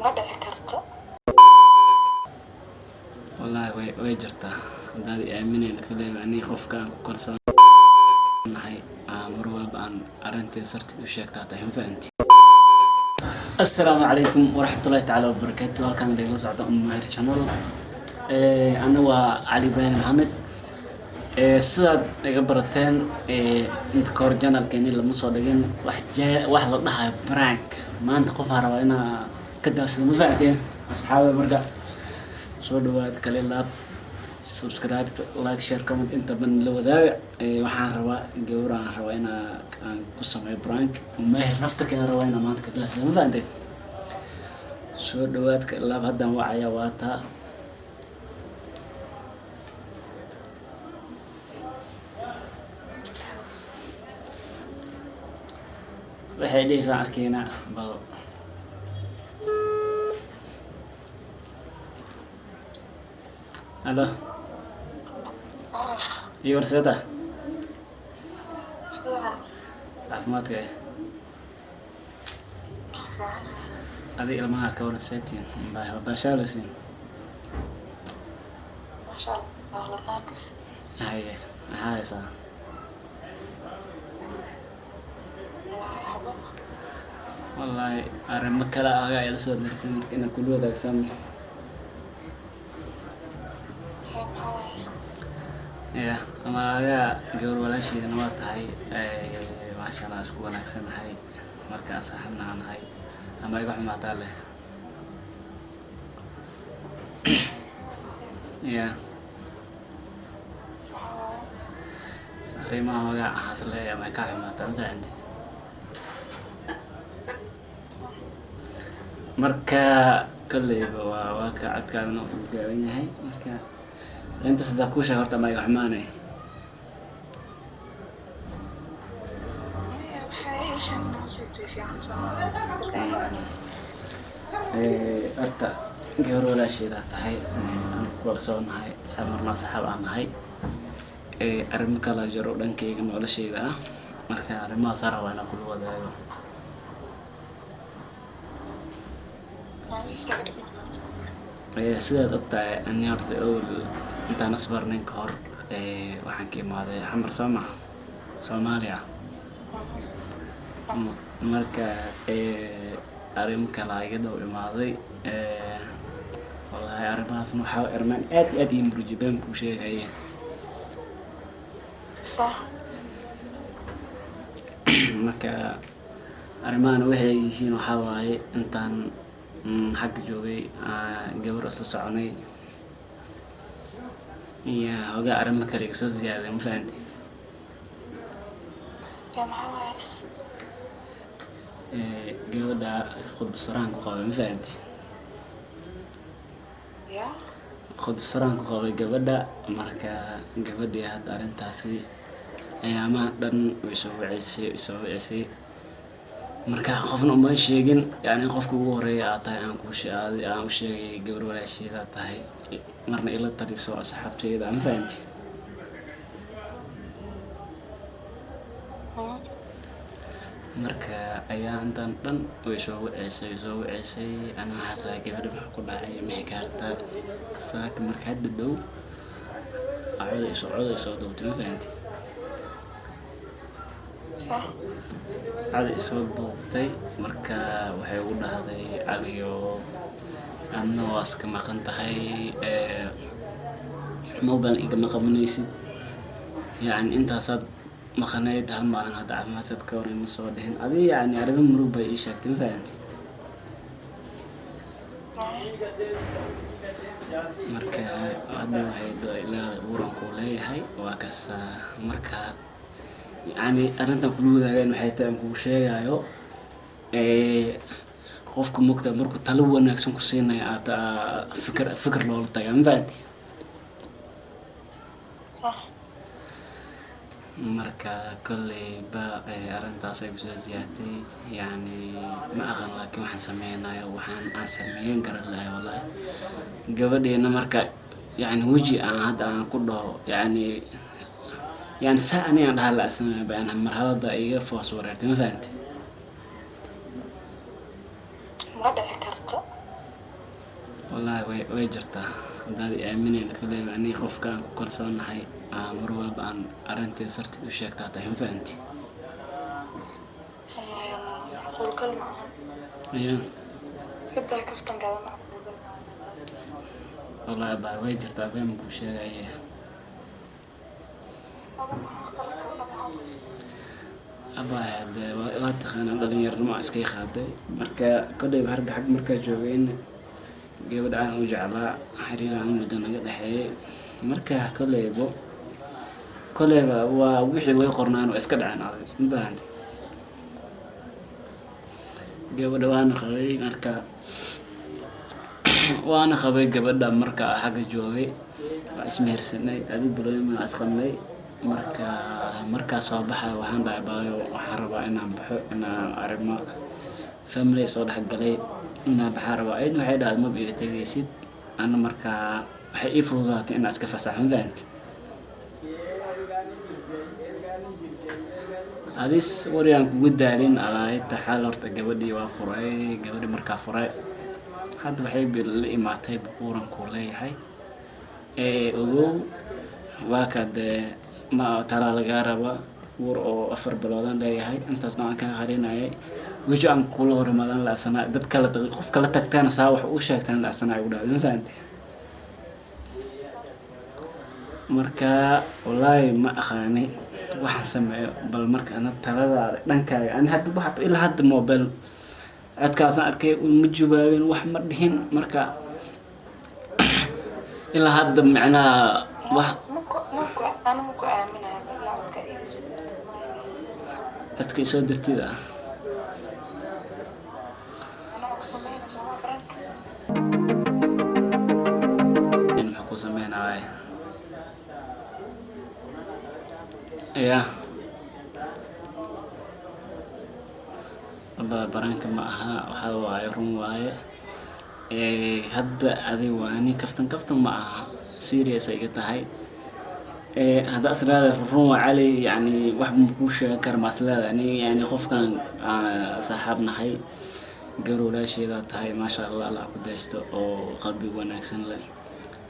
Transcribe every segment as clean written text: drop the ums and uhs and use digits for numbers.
ma dhici karto. والله ويجرتا هذا آمنين كلهم أني خوف كان كل سنة هاي مرول بان أرنتي صرت وشيك تعطيهم فأنت. السلام عليكم ورحمة الله تعالى وبركاته. كان رجل سعد ماهر channel. أنا وعلي بن محمد. سعد قبرتين أنت كور channel كأني لما صادقين واحد لها برانك ما أنت قفها رواينا كده بس مفاتين أصحابي مرجع soo dhawaad kale laab subscribe like share comment inta ban la wadaaga waxaan rabaa gawraan rabaa inaan ku sameeyo prank meher nafta ka rabaa inaan maanta ka daasado ma fahanteen soo dhawaad kale laab hadan wacaya waata waxay dhaysan arkeena bal halo iyo warsada caafimaadka adiga ilmaha ka warsatiin baashaalasiin Masha Allah. haye maxaa haysaa wallahi arrimo kale aga ila soo darsan marka inaan kula wadaagsan يا أما يا جور ولا شيء أنا ما تهاي ما شاء الله أشكو أنا أحسن هاي مركز صاحبنا عن هاي أما يروح ما تعله يا ريما وقع حصل لي ما كاح ما تعله عندي مركز كل واقع كانوا جاوين هاي مركز أنت صدقوش هرت ما يحماني أرتا جور ولا شيء ذات هاي كل صون هاي سامرنا صحاب عن هاي أرمك على جرو دنكي ولا شيء ذا مركا أرما صار وانا كل وذا سيدا دكتا أني أرت أول أنت نصبر ننكر وحنكي ماذا حمر سما سوماليا مركا أريم كلا يجدو ماذا والله أريم أصلا حاول إرمان أدي مرجبان كوشة أيه صح. مركا أريمان وحي شينو حواي أنتان حق جوجي جبر أصل صعوني يا هوجا أرم كريك صوت زيادة مو فهمتي كم حوالي جودا خد بصران كقوي مو فهمتي يا خد بصران كقوي جبدا مركا جبدي هاد أرن تاسي أيام دن ويسوي عسي marka qofna uma sheegin yani qofku ugu horeeyay aad tahay aan ku sheegay gabar walaasheeda tahay marna ila taliso asxaabteeda aan fahanti marka ayaan dan way soo wacay ana xaslay gabadha wax ku dhacay ma kaarta saak marka hadda dhow codey soo doobtay ma fahanti صح. cali soo duubtay marka waxay ugu dhahday caliyo adna waa iska maqan tahay mobile igama qabanaysid yani intaasaad maqanayd hal maalin hadda caafimaadkaad ka waran ma soo dhihin adi yani arrimo murug bay ii sheegtay ma fahanti marka hadda waxay leedahay buuranku leeyahay waa kaas marka يعني أرنتم كلوا ذا waxay tahay ku sheegayo qofku mugta markuu talo wanaagsan ku siinay aad fikir loo tagay ma fahanti صح. marka kulli ba arintaas ay soo ziyaatay yani ma aqaan laakiin waxaan sameeynayo aan sameeyn garan lahayn wallahi gabadheena marka yani waji aan hadda aan ku dhaho yani يعني ساعة أنا هلا أسمع بأنها مرحلة ضائقة فوس وريت ما فهمت ما dhici karto. والله way jirtaa haddaad i aaminayna kaleeba anii qofkaan ku kalsoonahay aan mar walba aan arrinteeda sarteed u sheegtaa tahay ma fahanti macquul gal maaha ayaa kadaa kaftankaada macquul gal maaha wallahi baa way jirtaa been kuu sheegaya abaa hadee waa taqaanaa dhalinyarnimo iskay qaaday marka koleyba harga xag markaa joogeen gabadha aan u jeclaa xiriiraan muddo naga dhexeeyay marka koleyba waa wixii way qornaan waa iska dhaceen adag ma baahanta gabadha waana qabay gabadha marka xagga joogay waa ismehersanay adi bulooyima isqabnay markaa soo baxay waxaan dhahay baayo waxaan rabaa inaan baxo inaan arrimo family soo dhexgalay inaan baxaan rabaa ayadna waxay dhahday maba iga tegaysid ana markaa waxay ii fududaatay inaan iska fasaxo ma fahanti adis wariyaan kugu daalin alaayta xaal horta gabadhii waa furay gabadhii markaa furay hadda waxay la imaatay buuran kuu leeyahay ogow waa kadee ma talaa lagaa raba buur oo 4 biloodan leeyahay intaasna aan kaa qarinayay weji aan kula hormadan la sanaa dad kala qof kala tagtana saa wax u sheegtaan la sanaa ugu dhacday ma fahanti marka wallahi ma aqaani waxaan sameeyo bal marka ana talada dhankaaga aan hadda wax ilaa hadda mobile codkaasaan arkay ma jawaabin wax ma dhihin marka ilaa hadda macnaa wax أنا مو آمنة بالله كأي codka isoo dirtida أنا أقسم بالله سواء فرنك maxaa ku sameynaya ya والله baranka ma aha waxa waaye run waaye hadda adi waani kaftan ma aha serious ay tahay هذا أسرار الروم علي يعني واحد مبوش كرم أسرار يعني خوف كان صاحبنا هاي قالوا لا شيء ذات هاي ما شاء الله لا قداشته أو قلبي وناكسن له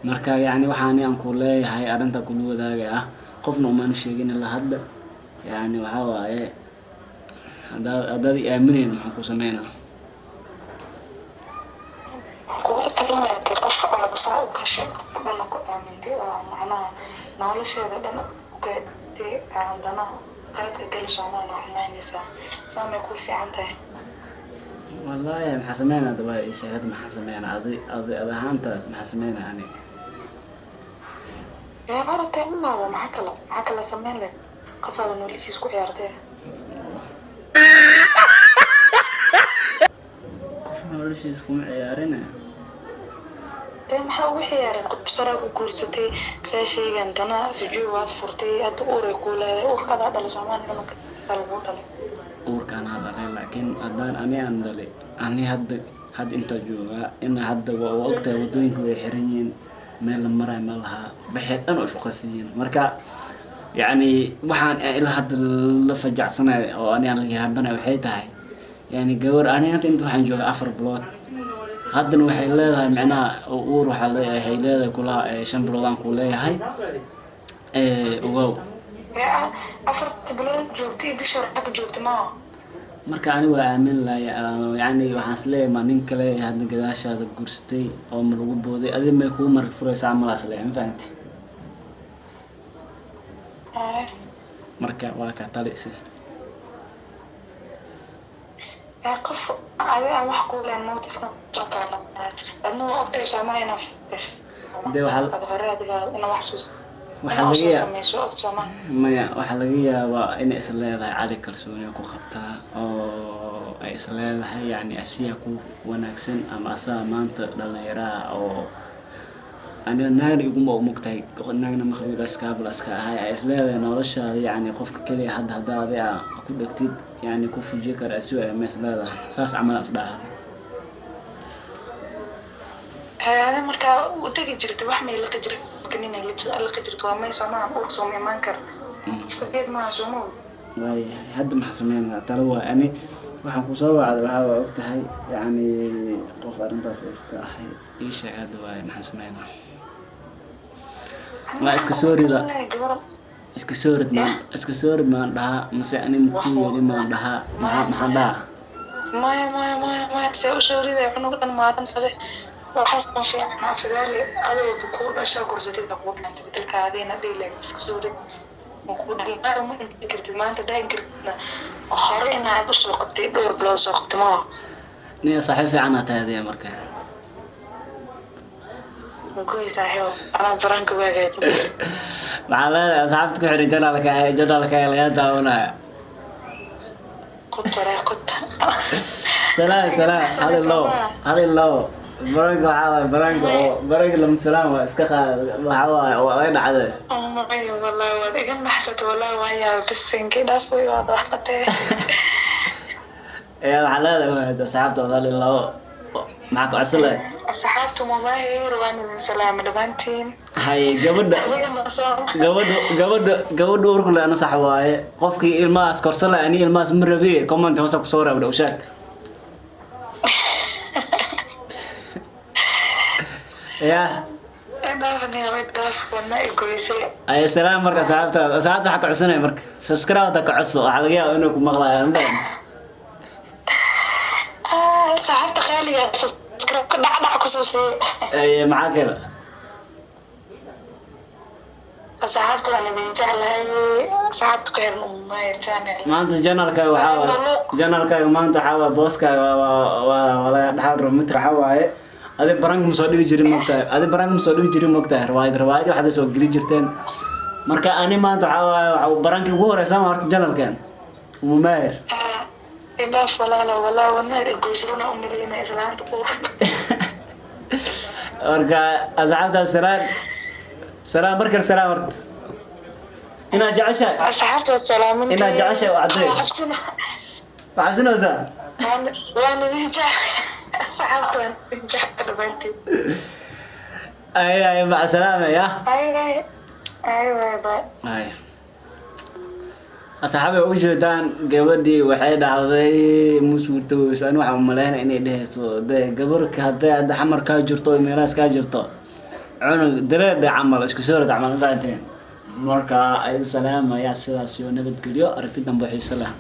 مركا يعني وحاني أنقول لي هاي أرنتا كلوا ذا جاه خوفنا ما نشيجين إلا هذا يعني وحوا هذا ذي أمرين محكو سمينا قوة كلمة تقف على بصائر كشيء أنا كأمنتي معناها nolosheeda dhan ugaadtay haddana qaladka gali Soomaaliya waxnaynaysa saamay ku fiican tahay wallahi maxaa sameynaa daba sheegad maxaa sameynaa adi ahaanta maxaa sameynaa ani aragtay umaaba maxaa kala sameyn leh qofala noloshiis ku ciyaartay qof noloshiis kuma ciyaarina maxaa ugu xiyaaran qof sare u guursatay saa sheegan dana sijuu waad furtay hadda uur ku leedahay uurkada dhalay Soomaaliya marka lagu dhalay uurkaan dhalay laakiin haddaan aan dhalay ani hadda inta jooga in hadda waa ogtahay wadooyinka way xiran yihiin meel la maray ma laha baxay dhan oo shaqasiin marka yani waxaan ilaa hadda la fajacsanay oo aan la yaabana waxay tahay yani gabar ani inta waxaan jooga 4 bilood haddana waxay leedahay macnaha uur waxay leedahay kula 5 biloodaan ku leeyahay ogow 4 bilood joogtay bishor xaq joogtay ma marka ani waa aamin la yani waxaan isleeyahay ma nin kale hadda gadaashaada guursatay oo ma lagu booday adii ma ku mark furaysa amalaas leeyahay ma fahanti marka waa ka talisay qof adiga wax ku leen notiska joogaana adna waqti Soomaaliya de waxaa laga yaabaa inay is leedahay cali kalsooni ku qabtaa oo ay is leedahay yani asiya ku wanaagsan ama asaa maanta dhalinyaraha oo aniga naari iguma mugtahay naagna maqbigaas kaablaska ahay ay is leedahay noloshaada yani qofka kaliya hadda adiga ku dhagtid yani ku fujiyo kara asiga ma is leedahay saas camal as dhaha هذا مركا وتجي جرت واحد من اللي قدر كنينا اللي قدرت وما يسمع أقسم ما انكر فكيد ما سمو واي هاد ما حسمينا ترى أنا waxaan ku soo wacday waxa ogtahay yani qof arrintaas haysta ahay ii sheeg hadda waaye maxaan sameynaa ma iska soo rida iska soo rid maan dhahaa mase ani makuu yeeli maan dhahaa maxaan dhahaa maya see u soo riday cunug dhan maalin fade waxaas ma fiicnaa fidaali adoo kuu dhashaa korsatid kuu dhanta bedelkaadiina dhiile iska soo rid ma inti kartid maanta daain kartidna hore inaad u soo qabtay dhowr bilood soo qabtay maa niya saaxiib fiican aa tahay adiga marka magoy saaxiib anaa baranka waagaajin maxaa leedahay asxaabta ku xiran janaalka laga daawanaya سلام هذا اللو برانك وحاوي برانك لما فلان واسكخا وحاوي وين عاد والله وادي كم حسيت والله وهي بس كده في وضحته يا حلاله هذا صاحبته هذا اللو معك عسله صاحبته مباهر وانا من سلام لبنتين هاي gabadha urkule ana sax waaye qofkii ilmaas korsala ani ilmaas marabe comment hoos ku soo raabdo shaak ya ay salaam marka saxaabta waxa ka codsanay marka subscribe ka codso waxa laga yaabaa inuu ku maqlayo saxaabta qaaliga subscribe ka dhac ku soo sii ay macaa صاحبت أنا بنت على صاحبت كير ما يرجعني ما أنت جنالك وحاول جنالك ما أنت حاول بوسك ولا حاول رمت حاول هذا برانك مصادق جري مقطع هذا برانك مصادق جري مقطع رواية واحدة سو جري جرتين مركا أنا ما أنت حاول برانك هو رسام هرت جنال كان ومماهر إلا ولا وانا يقولون أمي لنا إسلام تقول مركا أصحابها سلام بركر سلام ورد إنا جعشة صحبت السلام إنا جعشة وعدي وعزنا وزان وانا نجح صحبت نجح بنتي أي مع سلامة يا أي باي أصحابي وجودان قبدي وحيد عضي مسورتوش أنا وحنا ملاهنا إني ده سو ده قبرك هذا حمر كاجرتو ميراس كاجرتو cunug dareeda camal isku soo rad camal qaadeen marka ay salaam ayaa sidaas iyo nabad geliyo aragti dambe xiiso leh